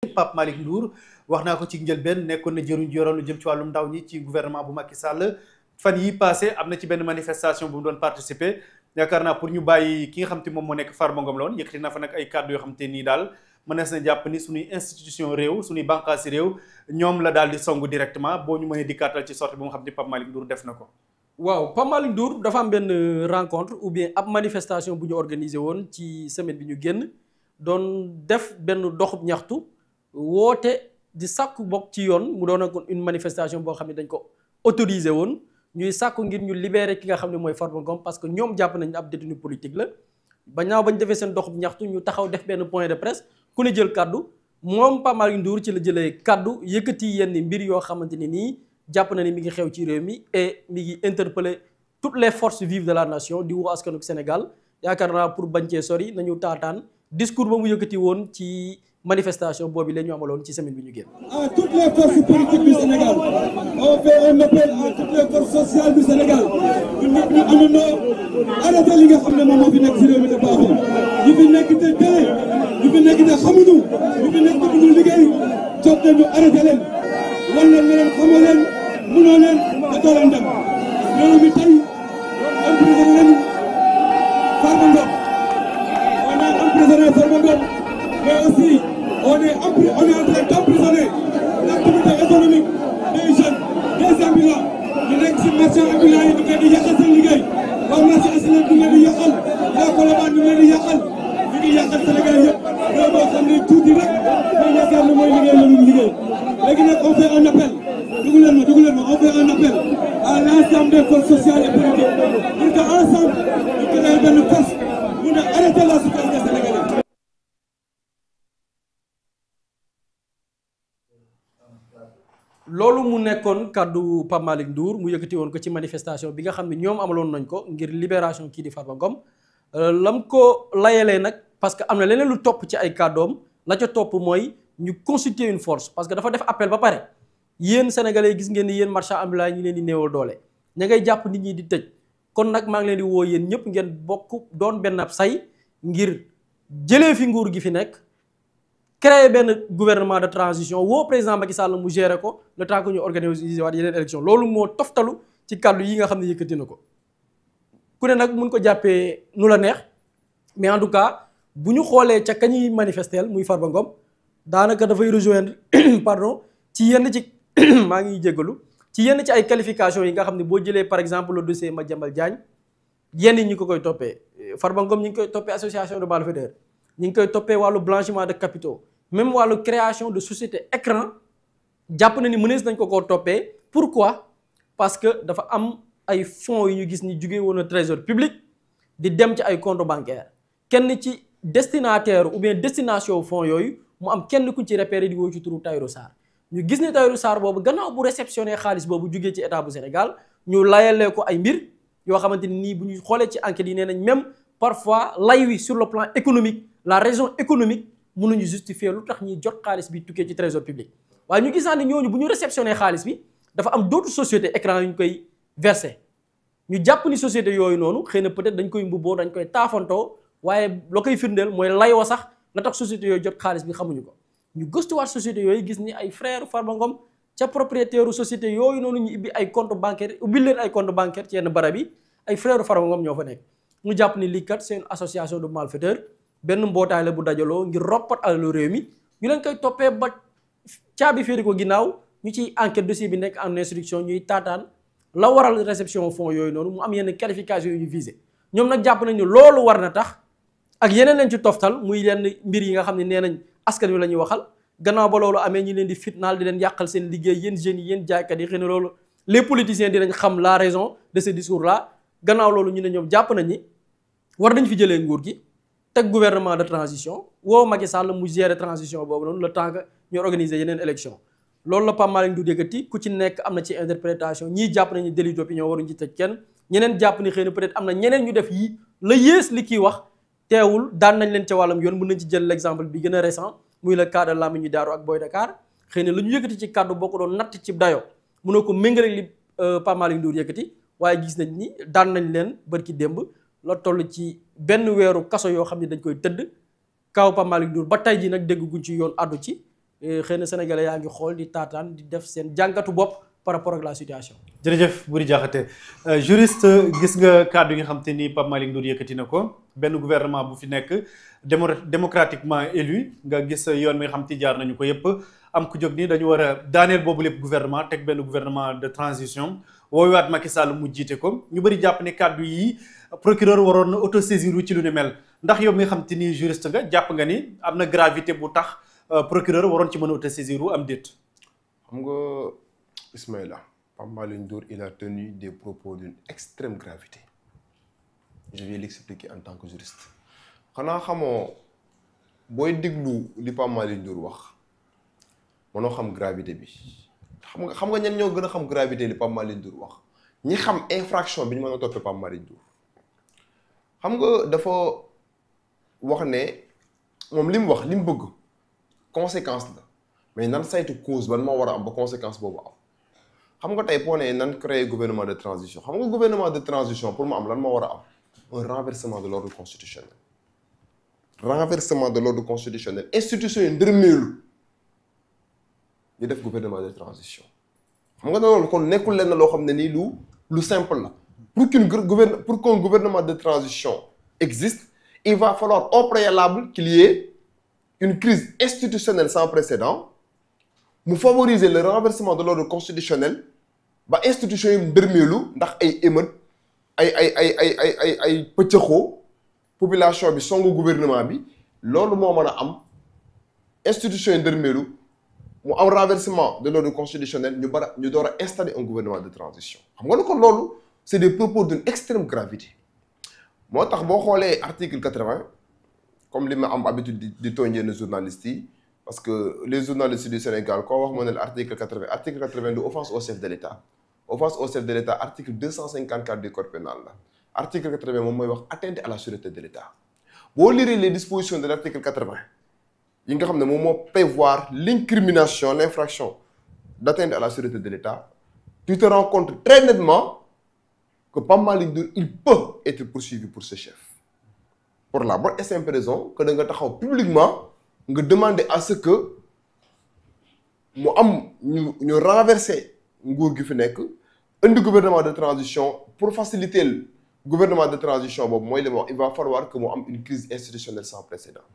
Pape Malick Ndour wax naa ko ci njëlbeen nekkoon na jëruñ yoroon lu jëm ci wàllum ndaw ñi ci gouvernement bu Macky Sall fan yi passé am na ci benn manifestation bu mu doon participer yaakaar naa pour ñu bàyyi ki nga xam te moom moo nekk Farba Ngom la woon yëkkati na fa nag ay kàddu yoo xam te nii daal mënees na jàpp ni suñuy institution réew suñuy bànqaasi réew ñoom la daal di songu directement boo ñu mënee dikkaatal ci sortie bu nga xam te Pape Malick Ndour def na ko. waaw Pape Malick Ndour dafa am benn rencontre ou bien ab manifestation bu ñu organisé woon ci semaine bi ñu génn doon def benn doxub ñaxtu woote di sàkku bokk ci yoon mu doon une manifestation boo xam ne dañ ko autorisé woon ñuy sàkku ngir ñu libéré ki nga xam ne mooy Farba Ngom parce que ñoom jàpp nañ ab détenu politique la ba ñaaw bañ defee seen doxub ñaxtu ñu taxaw def benn point de presse ku ne jël kaddu moom Pape Malick Ndour ci la jëlee kaddu yëkkati yenn mbir yoo xamante ne nii jàpp na ni mi ngi xew ci réew mi et mi ngi interpeller toutes les forces vives de la nation di woo askanu Sénégal yaakaar naa pour bañ cee sori nañu taataan discours ba mu yëkkati woon ci manifestation boobu la ñu amaloon ci semaine bi ñu génn. À toutes les forces politiques du Sénégal on fait un appel à toutes les forces sociales du Sénégal ñun ñëpp ñu àndandoo arrêté li nga xam ne moom moo fi nekk si réew mi te baaxul ñu fi nekk te télé ñu fi nekk te xamuñu ñu fi nekk te mënuñu liggéey jot nañu arrêté leen wan leen ne leen xamoo leen mënoo leen te doo leen dem loolu mi tey emprisonné leen Farba Ngom on a emprisonné Farba Ngom mais aussi on est en train d'emprisonner l'activité économique des jeunes des ambulants ñu nekk si marchand ambulant yi ñu ngi leen di yàqal seen liggéey waa marché assuré ñu ngi leen di yàqal waa Colobane ñu ngi leen di yàqal ñu ngi yàqal Sénégal yëpp loolu moo xam ne tuuti rek ñu yaakaar ne mooy liggéey la ñu liggéey léegi nag on fait un appel dugg leen ma on fait un appel à l'ensemble des forces sociales et politiques pour que ensemble ñu créer benn force mun a arrêter la souffrance des Sénégalais. loolu mu nekkoon kàddu Pape Malick Ndour mu yëkkati woon ko ci manifestation bi nga xam ne ñoom amaloon nañ ko ngir libération kii di Farba Ngom lam ko layalee nag parce que am na leneen lu topp ci ay kàddoom la ca topp mooy ñu constituer une force parce que dafa def appel ba pare yéen sénégalais gis ngeen ni yéen marchand ambulant ñi leen di néewal doole ña ngay jàpp nit ñi di tëj kon nag maa ngi leen di woo yéen ñëpp ngeen bokk doon benn ab say ngir jëlee fi nguur gi fi nekk créer benn gouvernement de transition woo président Macky Sall mu gérer ko le temps que ñu organiser waat yeneen élection loolu moo toftalu ci kàddu yi nga xam ne yëkkati na ko ku ne nag mun ko jàppee nu la neex mais en tout cas bu ñu xoolee ca kañuy manifestel muy Farba Ngom daanaka dafay rejoindre pardon ci yenn ci maa ngi jéggalu ci yenn ci ay qualifications yi nga xam ne boo jëlee par exemple le dossier Madiambal Diagne yenn ñi ko koy toppee Farba Ngom ñi ngi koy toppee association de malfaiteurs ñi ngi koy toppee wàllu blanchiment de capitaux même wàllu création de société écran jàpp na ni mënees nañ ko koo toppee pourquoi parce que dafa am ay fonds yu ñu gis ni jugee woon a trésor public di dem ci ay compte bancaire kenn ci destinataire ou bien destination fonds yooyu mu am kenn ku ci repéré di woo ci turu Tahirou Sarr ñu gis ni Tahirou Sarr boobu gannaaw bu réceptionné xaalis boobu jugee ci état bu Sénégal ñu layalee ko ay mbir yoo xamante ni nii bu ñu xoolee ci enquête yi nee nañ même parfois lay wi sur le plan économique la raison économique mënuñu justifier lu tax ñuy jot xaalis bi tukkee ci trésor public waaye ñu gis naa ne ñooñu bu ñu réceptionné xaalis bi dafa am d'autres sociétés écran yu ñu koy versé ñu jàpp ni société yooyu noonu xëy na peut-être dañ koy mbubboo dañ koy taafantoo waaye la koy firndeel mooy layoo sax la tax société yooyu jot xaalis bi xamuñu ko ñu gëstuwaat société yooyu gis ni ay frère Farba Ngom ca propriétaire société yooyu noonu ñu ibbi ay compte bancaire ubbi leen ay compte bancaire ci yenn barab yi ay frère Farba Ngom ñoo fa nekk ñu jàpp ni lii kat c'est une association de malfaiteurs benn mbootaay la bu dajaloo ngir roppat alalu réew mi ñu leen koy toppee ba caabi féeri ko ginnaaw ñu ciy enquête dossier bi nekk en instruction ñuy taataan la waral réception fonds yooyu noonu mu am yenn qualification yu ñu visé ñoom nag jàpp nañu loolu war na tax ak yeneen leen ci toftal muy yenn mbir yi nga xam ne nee nañ askan wi la ñuy waxal gannaaw ba loolu amee ñi leen di fitnaal di leen yàqal seen liggéey yéen jeunes yi yéen jaaykat yi xëy na loolu les politiciens dinañ xam la raison de ce discours là gannaaw loolu ñu ne ñoom jàpp nañ ni war nañ fi jëlee nguur gi teg gouvernement de transition woo Macky Sall mu gérer transition boobu noonu le temps que ñu organiser yeneen élection loolu la Pape Malick Ndour yëkkati ku ci nekk am na ci interprétation ñii jàpp nañu délit d'opinion waruñ ci tëj kenn ñeneen jàpp ni xëy na peut-être am na ñeneen ñu def yi la yées li kii wax teewul daan nañ leen ca wàllam yoon mën nañ ci jël l'exemple bi gën a récent muy le cas de Lamine Diallo ak Boy Dakar xëy na la ñu yëkkati ci kàddu boo ko doon natt ci dayo mënoo ko méngale li Pape Malick Ndour yëkkati waaye gis nañ ni daan nañ leen bërki démb la toll ci benn weeru kaso yoo xam ne dañ koy tëdd kaw Pape Malick Ndour ba tey ji nag dégg guñ ci yoon àddu ci xëy na sénégalais yaa ngi xool di taataan di def seen jàngatu bopp par rapport ak la situation. jërëjëf Boury Diakhaté juriste gis nga kàddu yi nga xam te ni Pape Malick Ndour yëkkati na ko benn gouvernement bu fi nekk démocratiquement élu nga gis yoon mi nga xam te jaar nañu ko yëpp am ku jóg ni dañu war a daaneel boobu lépp gouvernement teg benn gouvernement de transition woowaat Macky Sall mu jiite ko ñu bëri jàpp ne kàddu yi procureur waroon na autosaisir wu ci lu ne mel ndax yow mi nga xam te ni juriste nga jàpp nga ni am na gravité bu tax procureur waroon ci mën a autosaisir wu am déet. xam nga Ismaïla Pape Malick Ndour il a tenu des propos d'une extrême gravité je vais l'expliquer en tant que juriste xanaa xamoo booy déglu li Pape Malick Ndour wax mënoo xam gravité bi xam nga ñen ñoo gën a xam gravité li Pape Malick Ndour wax ñi xam infraction bi ñu mën a toppee Pape Malick Ndour xam nga dafa wax ne moom li mu wax li mu bëgg conséquence la mais nan saytu cause ban moo war a am ba conséquence boobu am xam nga tey boo nee nan créer gouvernement de transition xam nga gouvernement de transition pour mu am lan moo war a am un renversement de l'ordre constitutionnel renversement de l'ordre constitutionnel institution yi ndërmeelu ñu def gouvernement de transition xam nga ne loolu kon nekkul lenn loo xam ne nii lu simple la pour qu'un gouvernement de transition existe il va falloir au préalable qu'il y ait une crise institutionnelle sans précédent mu favoriser le renversement de l'ordre constitutionnel ba institution yi ndërmeelu ndax ay émeute ay pëccëxoo population bi songu gouvernement bi loolu moo mën a am institution yi ndërmeelu mu am renversement de l'ordre constitutionnel ñu door a installer un gouvernement de transition xam nga ne kon loolu c'est des propos d'une extrême gravité moo tax boo xoolee article 80 comme li ma am habitude di tooñ yenn journalistes yi parce que les journalistes du Sénégal koo wax moo ne l'article 80 article 80 du offense au chef de l'État offense au chef de l'État article 254 du code pénal la article 80 moom mooy wax atteinte à la sûreté de l'État boo lire les dispositions de l'article 80 yi nga xam ne moom moo prévoir l'incrimination l'infraction d'atteinte à la sûreté de l'État tu te rends compte très nettement que Pape Malick Ndour il peut être poursuivi pour ce chef pour la bonne et simple raison que da nga taxaw publiquement nga demander à ce que mu am ñu renverser nguur gi fi nekk indi gouvernement de transition pour faciliter le gouvernement de transition boobu mooy li ma wax il va falloir que mu am une crise institutionnelle sans précédent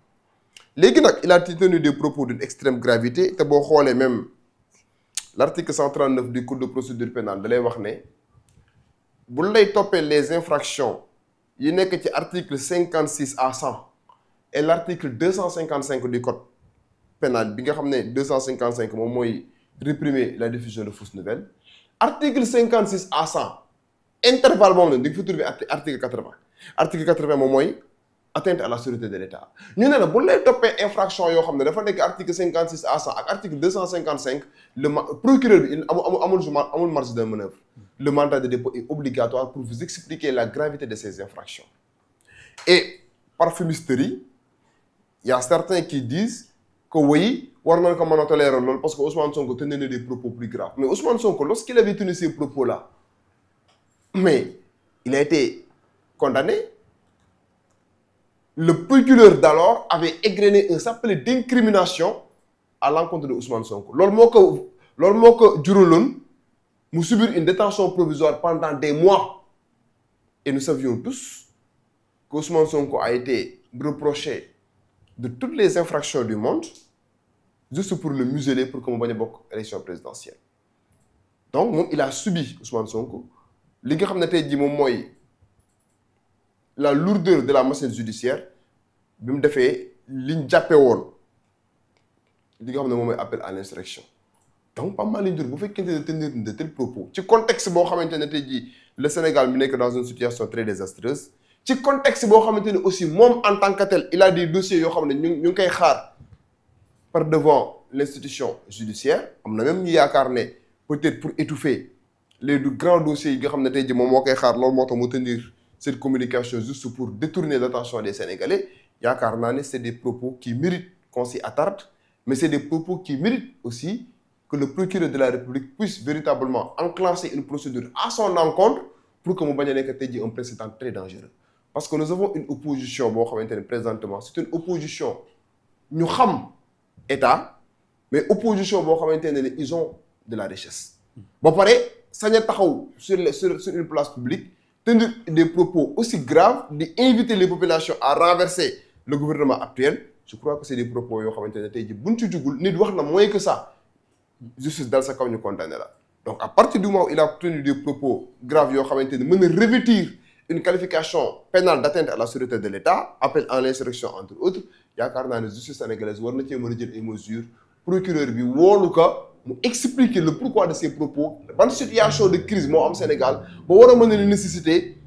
léegi nag il a tenu des propos d'une extrême gravité te boo xoolee même l'article 139 du code de procédure pénale da lay wax ne bu lay toppee les infractions yi nekk ci article 56 à 100 et l'article 255 du code pénal bi nga xam ne 255 moom mooy réprimer la diffusion de fausses nouvelles article 56 à 100 intervalle moom ne di nga fa trouver article 80 article 80 moom mooy atteinte à la sûreté de l'État ñu ne la bu lay toppee infraction yoo xam ne dafa nekk article 56 à 100 ak article 255 procureur bi amul marge de manœuvre le mandat de dépôt est obligatoire pour vous expliquer la gravité de ces infractions et par fumisterie il y a certains qui disent que oui war nañ ko mën a tolérer loolu parce que Ousmane Sonko tenait des propos plus graves mais Ousmane Sonko lorsqu'il avait tenu ces propos-là mais il a été condamné le procureur d'alors avait égrené un chapelet d'incrimination à l'encontre de Ousmane Sonko loolu moo ko juraloon mu subir une détention provisoire pendant des mois et nous savions tous que Ousmane Sonko a été reproché de toutes les infractions du monde juste pour le museler pour que mu bañ a bokk élection présidentielle donc moom il a subi Ousmane Sonko li nga xam ne tey jii moom mooy la lourdeur de la machine judiciaire bi mu defee liñ jàppee woon li nga xam ne moom mooy appel à l'insurrection donc Pape Malick Ndour bu fekkente ne tenir de tels propos ci contexte boo xamante ne tey jii le Sénégal mi nekk dans une situation très désastreuse ci contexte boo xamante ne aussi moom en tant que tel il a des dossiers yoo xam ne ñu ngi koy xaar par devant l'institution judiciaire am na même ñu yaakaar ne peut-être pour étouffer les grands dossiers yi nga xam ne tey jii moom moo koy xaar loolu moo tax mu tenir cette communication juste pour détourner l'attention des Sénégalais yaakaar naa ne c'est des propos qui méritent qu'on s'y attarde mais c'est des propos qui méritent aussi que le procureur de la République puisse véritablement enclencher une procédure à son encontre pour que mu bañ a nekk tey jii un précédent très dangereux parce que nous avons une opposition boo xamante ne présentement c'est une opposition ñu xam état mais opposition boo xamante ne ils ont de la richesse. ba pare sañ a taxaw sur une place publique tenir des propos aussi graves di inviter les populations à renverser le gouvernement actuel je crois que c'est des propos yoo xamante ne tey jii buñ ci jugul nit wax na moins que ça justice dal sa kaw ñu condamné la donc à partir du moment où il a tenu des propos graves yoo xamante ne mën na revêtir une qualification pénale d'atteinte à la sûreté de l'État appel à l'insurrection entre autres yaakaar naa ne justice sénégalaise war na cee mën a jël ay mesures procureur bi woolu ko mu expliquer le pourquoi de ces propos ban situation de crise moo am Sénégal ba war a mën a nécessiter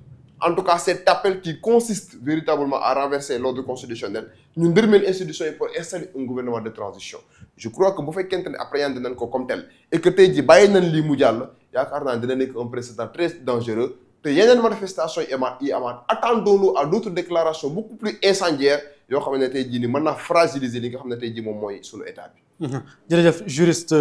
en tout cas cet appel qui consiste véritablement à renverser l'ordre constitutionnel ñu ndërmeel institution yi pour installer un gouvernement de transition je crois que bu fekkente ne appréhender nañ ko comme tel et que tey jii bàyyi nañ lii mu jàll yaakaar naa dina nekk un précédent très dangereux te yeneen manifestation yi amaat attendons-nous à d'autres déclarations beaucoup plus incendiaires yoo xam ne tey jii ni mën naa fragiliser li nga xam ne tey jii moom mooy sunu état bi. jërëjëf juriste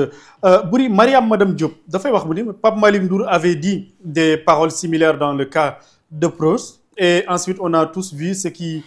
Boury Mariam Madame Diop dafay wax bu ni Pape Malick Ndour avait dit des paroles similaires dans le cas de Pros et ensuite on a tous vu ce qui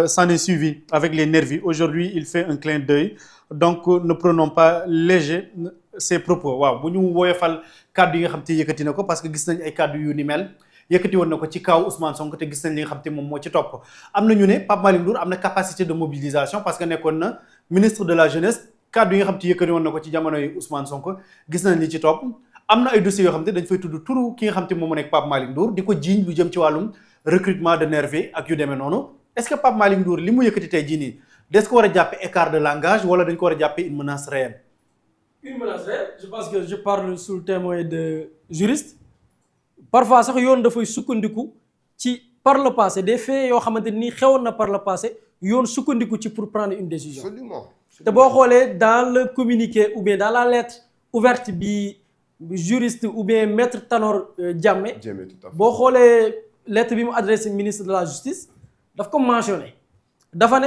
s'en est suivi avec les nervis aujourd'hui il fait un clin d'œil donc ne prenons pas léger ses propos waaw bu ñu woyofal kàddu yi nga xam te yëkkati na ko parce que gis nañ ay kàddu yu ni mel yëkkati woon na ko ci kaw Ousmane Sonko te gis nañ li nga xam te moom moo ci topp am na ñu ne Pape Malick Ndour am na capacité de mobilisation parce que nekkoon na ministre de la jeunesse kàddu yi nga xam te yëkkati woon na ko ci jamono yi Ousmane Sonko gis nañ li ci topp am na ay dossiers yoo xam te dañ fay tudd turu ki nga xam te moom moo nekk Pape Malick Ndour di ko jiiñ lu jëm ci wàllum recrutement de nervis ak yu demee noonu est-ce que Pape Malick Ndour li mu yëkkati tey jii nii des ko war a jàppe écart de langage wala dañ ko war a jàppe une menace réelle. Une menace réelle je pense que je parle sous le témoin de juriste parfois sax yoon dafay sukkandiku ci par le passé des faits yoo xamante ni xewoon na par le passé yoon sukkandiku ci pour prendre une décision. Absolument. te boo xoolee dans le communiqué ou bien dans la lettre ouverte bi juriste ou bien maître Tanor Diamé boo xoolee lettre bi mu adressé ministre de la justice daf ko mentionné dafa ne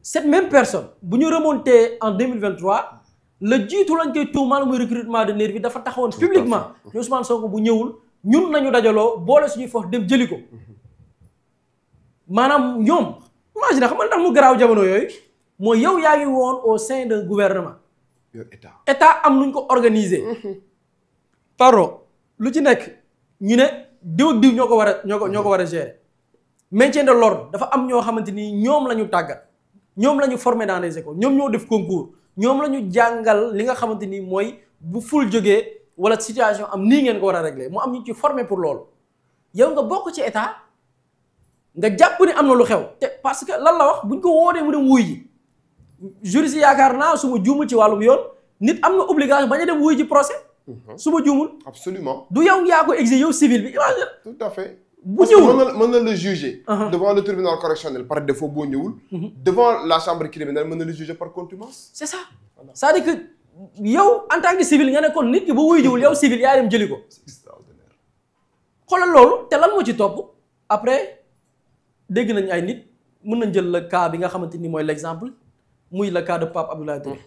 cette même personne bu ñu remonté en 2023 la jiitu lañ koy tuumaal muy recrutement de nervi dafa taxawoon publiquement ne Ousmane Sonko bu ñëwul ñun nañu dajaloo boole suñuy force dem jëli ko maanaam ñoom imagine xam nga ndax mu garaaw jamono yooyu mooy yow yaa ngi woon au sein d'un gouvernement état am nuñ ko organiser pardon lu ci nekk ñu ne diw ak diw ñoo ko war a gérer maintien de l'ordre dafa am ñoo xamante ni ñoom la ñu tàggat ñoom la ñu formé dans les écoles ñoom ñoo def concours ñoom la ñu jàngal li nga xamante ni mooy bu ful jógee wala situation am nii ngeen ko war a régler mu am ñu ci formé pour loolu yow nga bokk ci état nga jàpp ni am na lu xew te parce que lan la wax buñ ko wootee mu dem wuy ji juriste yaakaar naa su ma juumul ci wàllum yoon nit am na obligation bañ a dem wuy ji procès su ma juumul absolument du yow yaa ko exige yow civil bi imagine tout à fait bu ñëwul mën na le juger devant le tribunal correctionnel par défaut boo ñëwul devant la chambre criminelle mën na le juger par contumace c'est ça c'est-à-dire que yow en tant que civil nga ne kon nit ki bu wuy jiwul yow civil yaa dem jëli ko c'est extraordinaire xoolal loolu te lan moo ci topp après dégg nañ ay nit mën nañ jël le cas bi nga xamante ni mooy l'exemple muy le cas de Pape Abdoulaye Touré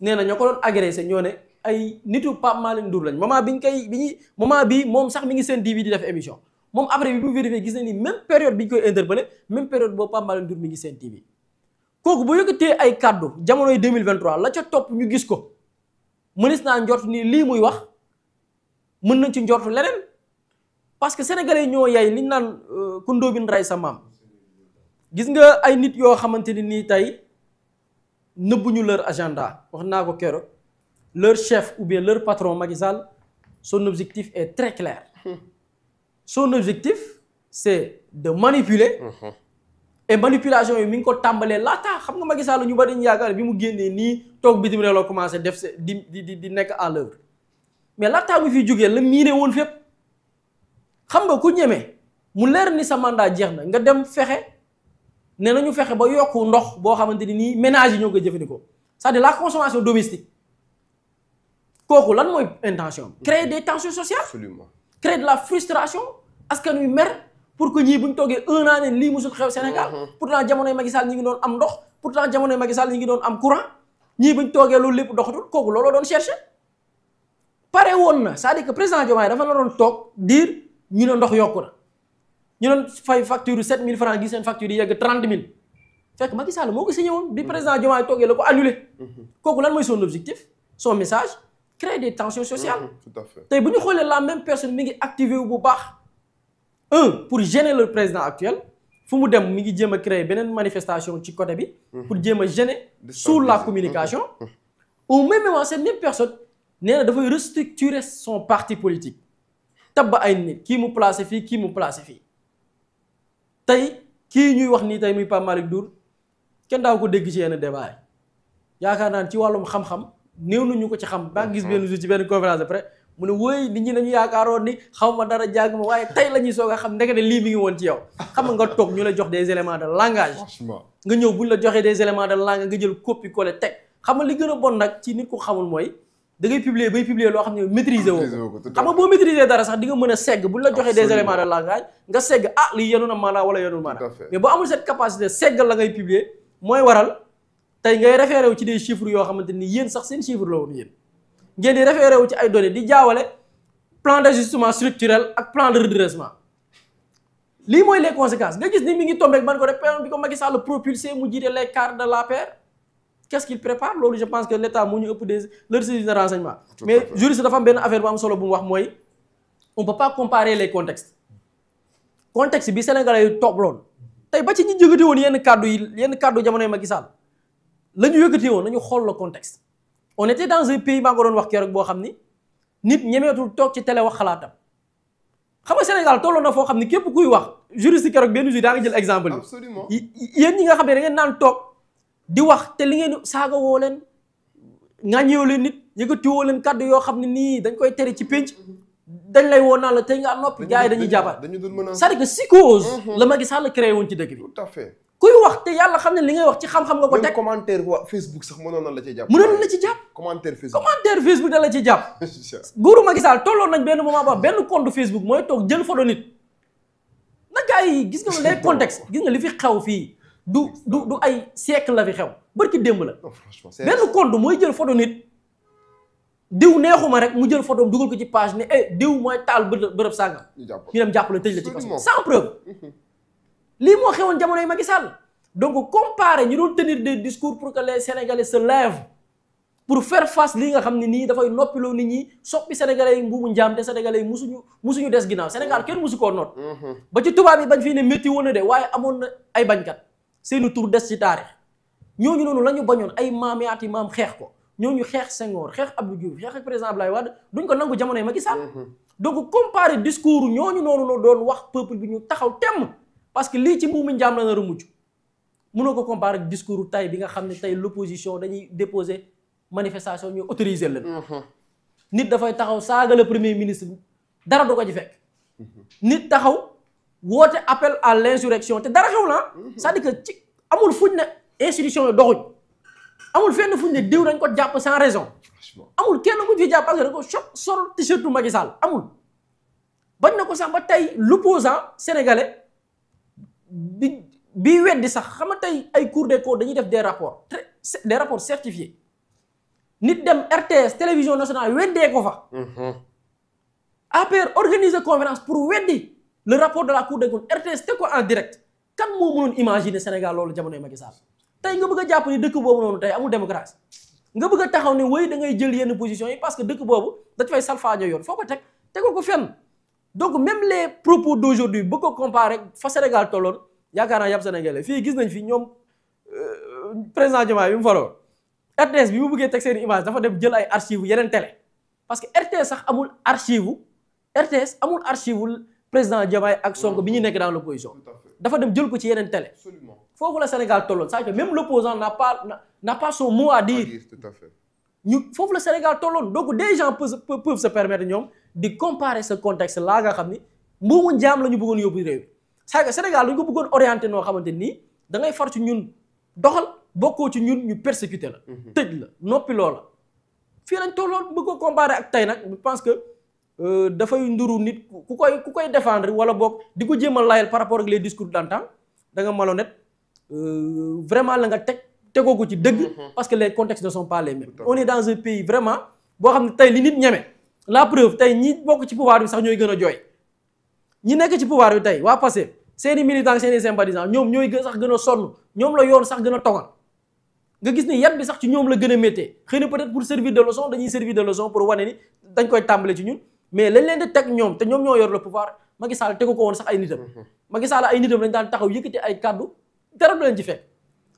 nee na ñoo ko doon agressé ñoo ne ay nitu Pape Malick Ndour lañ moment bi moom sax mi ngi seen TV di def émission moom après bi mu vérifié gis na ni même période bi ñu koy interpellé même période boobu Pape Malick Ndour mi ngi seen TV kooku bu yëkkatee ay kaddu jamonoy 2023 la ca topp ñu gis ko mënees naa njort ni lii muy wax mën nañ ci njortu leneen parce que sénégalais ñoo yay liñ naan ku ndóobin rey sa maam gis nga ay nit yoo xamante ni nii tey nëbbuñu leur agenda wax naa ko keroog leur chef ou bien leur patron Macky Sall son objectif est très clair son objectif c'est de manipuler et manipulation yi mi ngi ko tàmbalee laata xam nga Macky Sall ñu bari dañu yaakaar bi mu génnee nii toog bitim réew la commencé def di nekk à l'œuvre mais laata mu fiy jógee la miine woon fépp xam nga ku ñeme mu leer ni sa mandat jeex na nga dem fexe ne nañu fexe ba yokku ndox boo xamante ni nii ménage yi ñoo koy jëfandikoo c'est-à-dire la consommation domestique kooku lan mooy intention créer des tensions sociales absolument créer de la frustration askan wi mer pour que ñii bu ñu toogee un an ne lii musul xew Sénégal pourtant jamonoy Macky Sall ñi ngi doon am ndox pourtant jamonoy Macky Sall ñi ngi doon am courant ñii bu ñu toogee loolu lépp doxatul kooku looloo doon chercher pare woon na c'est-à-dire que président Diomaye dafa la doon toog dire ñu ne ndox yokku na ñu doon fay facture 7000 francs gi seen facture yi yegg 30 000 fekk Macky Sall moo ko signé woon bi président Diomaye toogee la ko annulé. kooku lan mooy son objectif son message créer des tensions sociales. tout à fait tey bu ñu xoolee la même personne mi ngi activé wu bu baax. Pour gêner le président actuel fu mu dem mi ngi jéem a créer beneen manifestation ci côté bi. pour jéem a gêner sur la communication. au même moment cette même personne nee na dafay restructurer son parti politique. tabba ay nit kii mu placé fii kii mu placé fii tey kii ñuy wax nii tey muy Pape Malick Ndour kenn daaw ko dégg ci yenn débat yi yaakaar naa ci wàllum xam-xam néew nañu ko ci xam ba gis benn jour ci benn conférence de presse mu ne wooy nit ñi dañu yaakaaroon ni xaw ma dara jàng ma waaye tey la ñuy soog a xam ndekete lii mi ngi woon ci yow xam nga toog ñu la jox des éléments de langage nga ñëw buñ la joxee des éléments de langage nga jël copie collé teg xam nga li gën a bon nag ci nit ku xamul mooy da ngay publier bay publier loo xam ne maîtriser woo ko xam nga boo maîtriser dara sax di nga mën a segg buñ la joxee des éléments de langage nga segg lii yenu na maanaa wala yenul maanaa mais boo amul cette capacité segg la ngay publier mooy waral tey ngay référé wu ci des chiffres yoo xamante ni yéen sax seen chiffre la woon yéen ngeen di référé wu ci ay données di jaawale plan d'ajustement structurel ak plan de redressement lii mooy les conséquences nga gis ni mi ngi tombé ban ko rek bi ko Macky Sall propulsé mu jiite les cadres de l'APR qu'est-ce qu'il prépare loolu je pense que l'État moo ñu ëpp leur service de renseignement mais juriste dafa am benn affaire bu am solo bu mu wax mooy on peut pas comparer les contextes contexte bi Sénégalais yu topploon tey ba ci ñi yëkkati woon yenn kàddu jamonoy Macky Sall la ñu yëkkati woon nañu xool le contexte on était dans un pays maa nga doon wax keroog boo xam ni nit ñemeetul toog ci télé wax xalaatam xam nga Sénégal tolloon na foo xam ni képp kuy wax juriste keroog benn jour daa nga jël exemple yi yéen ñi nga xam ne da ngeen naan toog di wax te li ngeen saaga woo leen ŋàññeewoo leen nit yëkkatiwoo leen kàddu yoo xam ne nii dañ koy tere ci pénc dañ lay woo naan la tey nga noppi gars yi dañuy jàppaat c'est-à-dire que psychose la Macky Sall créé woon ci dëkk bi tout à fait kuy wax te yàlla xam ne li ngay wax ci xam-xam nga ko teg commentaire waa Facebook sax mënoon na la ci jàpp mënoon la ci jàpp commentaire Facebook da la ci jàpp nguuru Macky Sall tolloon nañ benn moment ba benn compte Facebook mooy toog jël photo nit na gars yi gis nga les contextes gis nga li fi xew fii du ay siècle la fi xew barki démb la benn compte mooy jël photo nit diw neexuma rek mu jël photo dugal ko ci page ne diw mooy taal bërëb sàngam ñu dem jàppale tëj la ci kaso sans preuve lii moo xewoon jamonoy Macky Sall donc comparer ñu doon tenir des discours pour que les Sénégalais se lèvent pour faire face lii nga xam ne nii dafay noppiloo nit ñi soppi Sénégalais yi mbuumu njaam te Sénégalais yi musuñu des ginnaaw Sénégal kenn musu koo noot ba ci tubaab yi bañ fii ne métti woon na de waaye amoon na ay bañkat seeni tur des ci taarix ñooñu noonu la ñu bañoon ay maam yaati maam xeex ko ñooñu xeex Senghor xeex Abdou Diouf xeex ak président Abdoulaye Wade duñ ko nangu jamonoy Macky Sall donc comparer discours ñooñu noonu doon wax peuple bi ñu taxaw temm parce que lii ci mbuumu njaam la nar a mucc mënoo ko comparer ak discours tay bi nga xam ne tey l'opposition dañuy déposer manifestation ñu autoriser leen nit dafay taxaw saaga le premier ministre dara du ko ci fekk nit taxaw woote appel à l'insurrection te dara xew na c'est-à-dire que ci amul fuñ ne institution yi doxuñ amul fenn fuñ ne diw dañ ko jàpp sans raison amul kenn kuñ fi jàpp parce que dañ ko sol t-shirt Macky Sall amul bañ na ko sax ba tey l'opposant sénégalais bi weddi sax xam nga tey ay Cour des comptes dañuy def des rapports certifiés nit dem RTS télévision nationale weddee ko fa APR organiser conférence pour weddi le rapport de la Cour des comptes RTS te ko en direct kan moo mënoon imaginer Sénégal loolu jamonoy Macky Sall tey nga bëgg a jàpp ni dëkk boobu noonu tey amul démocratie nga bëgg a taxaw ne wéy da ngay jël yenn positions yi parce que dëkk boobu dañ fay salfaaño yoon foo ko tegoo ko fenn donc même les propos d'aujourd'hui bëgg ko comparer fa Sénégal tolloon yaakaar naa yàpp Sénégalais fii gis nañ fi ñoom président Diomaye bi mu faloo RTS bi mu bëggee teg seen image dafa dem jël ay archives yeneen télé parce que RTS sax amul archive président Diomaye ak Sonko bi ñu nekk dans l'opposition dafa dem jël ko ci yeneen télé foofu la Sénégal tolloon c'est-à-dire que même l'opposant n'a pas son mot à dire ñu foofu la Sénégal tolloon donc des gens peuvent se permettre ñoom di comparer ce contexte là nga xam ni mbuumu njaam la ñu bëggoon yóbbu réew c'est-à-dire que Sénégal dañu ko bëggoon orienté noo xamante nii da ngay far ci ñun doxal bokkoo ci ñun ñu persécuté la tëj la noppi loola fii lañ tolloon bëgg ko comparer ak tey nag je pense que dafay nduru nit ku koy défendre wala boog di ko jéem a layal par rapport ak les discours d'antan da nga malhonnête vraiment la nga tegoo ko ci dëgg parce que les contextes ne sont pas les mêmes on est dans un pays vraiment boo xam ne tey li nit ñeme la preuve tey ñi bokk ci pouvoir bi sax ñooy gën a jooy ñi nekk ci pouvoir bi tey waa Pastef seeni militants seeni sympathisants ñoom ñooy sax gën a sonn ñoom la yoon sax gën a togal nga gis ni yat bi sax ci ñoom la gën a méttee xëy na peut-être pour servir de leçon dañuy servir de leçon pour wane ni dañ koy tàmbale ci ñun mais lañ leen di teg ñoom te ñoom ñoo yor le pouvoir Macky Sall tegu ko woon sax ay nitam Macky Sall ay nitam lañ daan taxaw yëkkati ay kaddu dara du leen ci fekk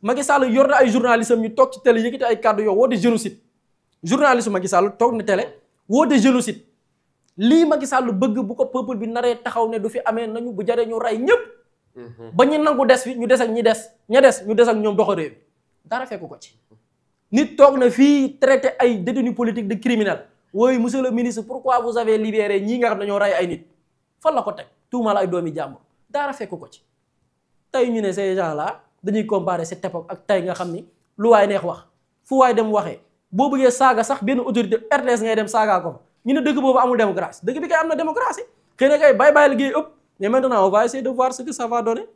Macky Sall yor na ay journalistes am ñu toog ci télé yëkkati ay kaddu yow woote génocide journaliste Macky Sall toog na télé woote génocide lii Macky Sall bëgg bu ko peuple bi naree taxaw ne du fi amee nañu bu jaree ñu rey ñëpp ba ñu nangu des fi ñu des ak ñi des ña des ñu des ak ñoom doxa réew dara fekk ko ci nit toog na fii traité ay détenus politiques de criminels wooyu monsieur le ministre pourquoi vous avez libéré ñii nga xam ne ñoo rey ay nit fan la ko teg tuumal ay doomi jàmbur dara fekk ko ci tey ñu ne ces gens là dañuy comparer cette époque ak tey nga xam ni lu waay neex wax fu waay dem waxee boo bëggee saaga sax benn autorité RTS ngay dem saagaa ko ñu ne dëkk boobu amul démocratie dëkk bi kay am na démocratie xëy na kay bàyyi liggéey ëpp mais maintenant on va essayer de voir ce que ça va donner